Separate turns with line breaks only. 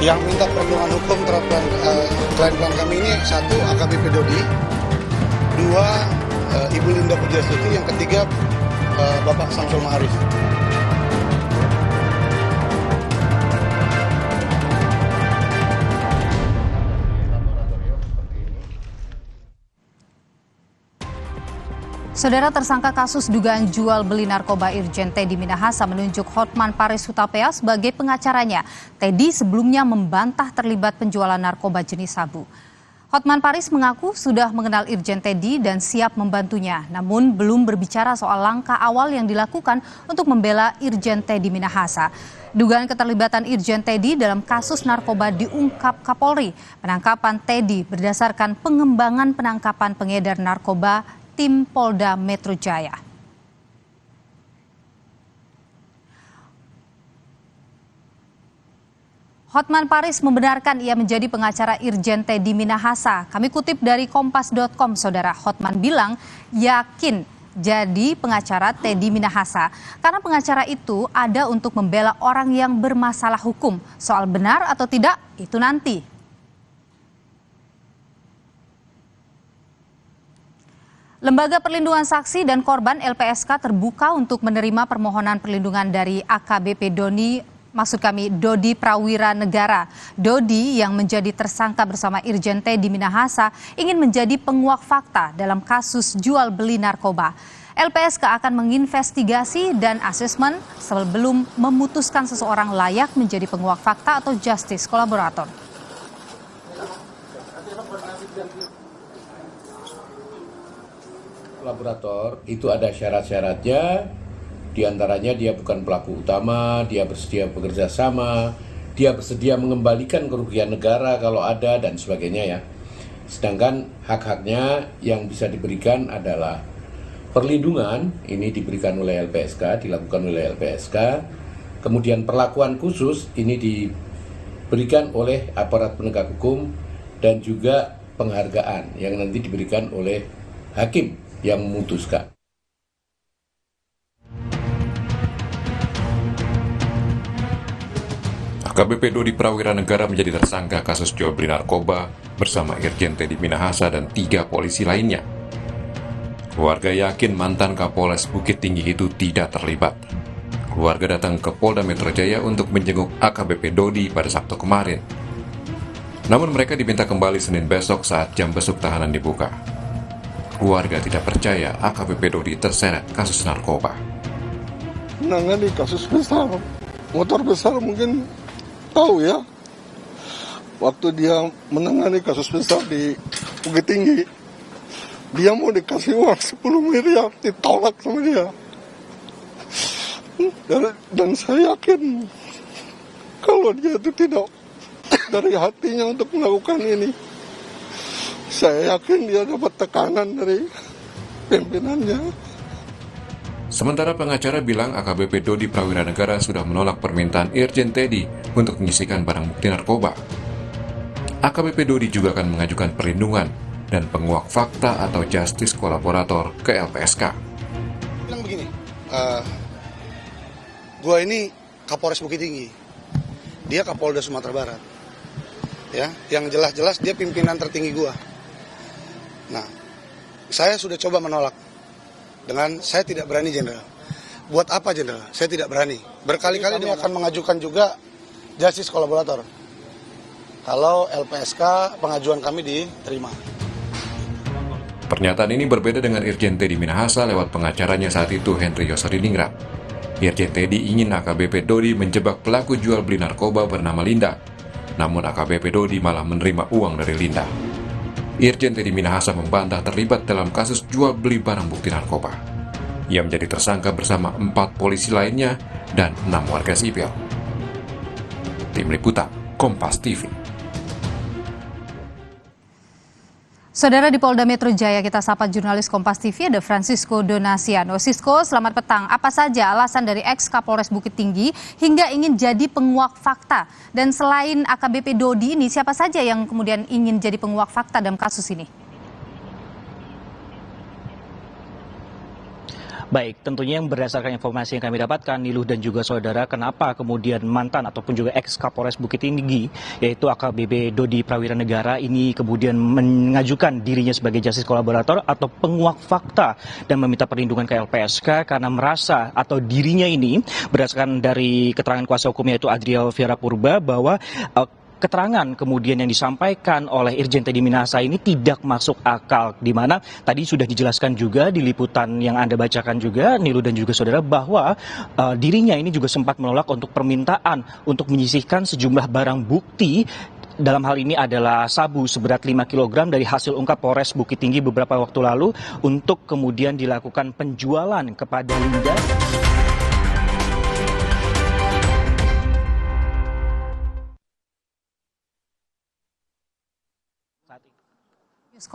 Yang minta perlindungan hukum terhadap klien-klien kami ini, satu AKBP Dodi, dua Ibu Linda Pujastuti, yang ketiga Bapak Samsul Ma'arif.
Saudara, tersangka kasus dugaan jual beli narkoba Irjen Teddy Minahasa menunjuk Hotman Paris Hutapea sebagai pengacaranya. Teddy sebelumnya membantah terlibat penjualan narkoba jenis sabu. Hotman Paris mengaku sudah mengenal Irjen Teddy dan siap membantunya, namun belum berbicara soal langkah awal yang dilakukan untuk membela Irjen Teddy Minahasa. Dugaan keterlibatan Irjen Teddy dalam kasus narkoba diungkap Kapolri. Penangkapan Teddy berdasarkan pengembangan penangkapan pengedar narkoba tim Polda Metro Jaya. Hotman Paris membenarkan ia menjadi pengacara Irjen Teddy Minahasa. Kami kutip dari kompas.com, saudara. Hotman bilang yakin jadi pengacara Teddy Minahasa. Karena pengacara itu ada untuk membela orang yang bermasalah hukum. Soal benar atau tidak, itu nanti. Lembaga Perlindungan Saksi dan Korban LPSK terbuka untuk menerima permohonan perlindungan dari AKBP Dodi Prawira Negara. Dodi yang menjadi tersangka bersama Irjen Teddy Minahasa ingin menjadi penguak fakta dalam kasus jual beli narkoba. LPSK akan menginvestigasi dan asesmen sebelum memutuskan seseorang layak menjadi penguak fakta atau justice kolaborator.
Kolaborator itu ada syarat-syaratnya, diantaranya dia bukan pelaku utama, dia bersedia bekerja sama, dia bersedia mengembalikan kerugian negara kalau ada dan sebagainya ya. Sedangkan hak-haknya yang bisa diberikan adalah perlindungan, ini diberikan oleh LPSK, dilakukan oleh LPSK, kemudian perlakuan khusus ini diberikan oleh aparat penegak hukum dan juga penghargaan yang nanti diberikan oleh hakim yang memutuskan.
AKBP Dodi Prawira Negara menjadi tersangka kasus jual beli narkoba bersama Irjen Teddy Minahasa dan 3 polisi lainnya. Keluarga yakin mantan Kapolres Bukit Tinggi itu tidak terlibat. Keluarga datang ke Polda Metro Jaya untuk menjenguk AKBP Dodi pada Sabtu kemarin. Namun mereka diminta kembali Senin besok saat jam besuk tahanan dibuka. Keluarga tidak percaya AKBP Dodi terseret kasus narkoba.
Menangani kasus besar, motor besar mungkin tahu ya. Waktu dia menangani kasus besar di Bukit Tinggi, dia mau dikasih uang 10 miliar, ditolak sama dia. Dan saya yakin kalau dia itu tidak dari hatinya untuk melakukan ini. Saya yakin dia dapat tekanan dari pimpinannya.
Sementara pengacara bilang AKBP Dodi Prawira Negara sudah menolak permintaan Irjen Teddy untuk menyisikan barang bukti narkoba. AKBP Dodi juga akan mengajukan perlindungan dan penguak fakta atau justice kolaborator ke LPSK.
Bilang begini, gua ini Kapolres Bukit Tinggi, dia Kapolda Sumatera Barat, ya, yang jelas-jelas dia pimpinan tertinggi gua. Nah, saya sudah coba menolak dengan saya tidak berani, Jenderal. Buat apa, Jenderal? Saya tidak berani. Berkali-kali dia akan mengajukan juga justice kolaborator kalau LPSK pengajuan kami diterima.
Pernyataan ini berbeda dengan Irjen Teddy Minahasa lewat pengacaranya saat itu, Henry Yosodiningrat. Irjen Teddy ingin AKBP Dodi menjebak pelaku jual beli narkoba bernama Linda. Namun AKBP Dodi malah menerima uang dari Linda. Irjen Teddy Minahasa membantah terlibat dalam kasus jual beli barang bukti narkoba. Ia menjadi tersangka bersama 4 polisi lainnya dan 6 warga sipil. Tim Liputan, Kompas TV.
Saudara, di Polda Metro Jaya kita sapa jurnalis Kompas TV ada Francisco Donasiano. Sisko, selamat petang. Apa saja alasan dari ex Kapolres Bukit Tinggi hingga ingin jadi penguak fakta? Dan selain AKBP Dodi ini, siapa saja yang kemudian ingin jadi penguak fakta dalam kasus ini?
Baik, tentunya yang berdasarkan informasi yang kami dapatkan, Niluh dan juga saudara, kenapa kemudian mantan ataupun juga ex Kapolres Bukit Tinggi, yaitu AKBP Dodi Prawiranegara ini kemudian mengajukan dirinya sebagai justice kolaborator atau penguak fakta dan meminta perlindungan ke LPSK karena merasa atau dirinya ini berdasarkan dari keterangan kuasa hukumnya yaitu Adriel Vera Purba bahwa keterangan kemudian yang disampaikan oleh Irjen Teddy Minahasa ini tidak masuk akal, di mana tadi sudah dijelaskan juga di liputan yang Anda bacakan juga, Niluh dan juga saudara, bahwa dirinya ini juga sempat menolak untuk permintaan untuk menyisihkan sejumlah barang bukti. Dalam hal ini adalah sabu seberat 5 kg dari hasil ungkap Polres Bukit Tinggi beberapa waktu lalu untuk kemudian dilakukan penjualan kepada Linda.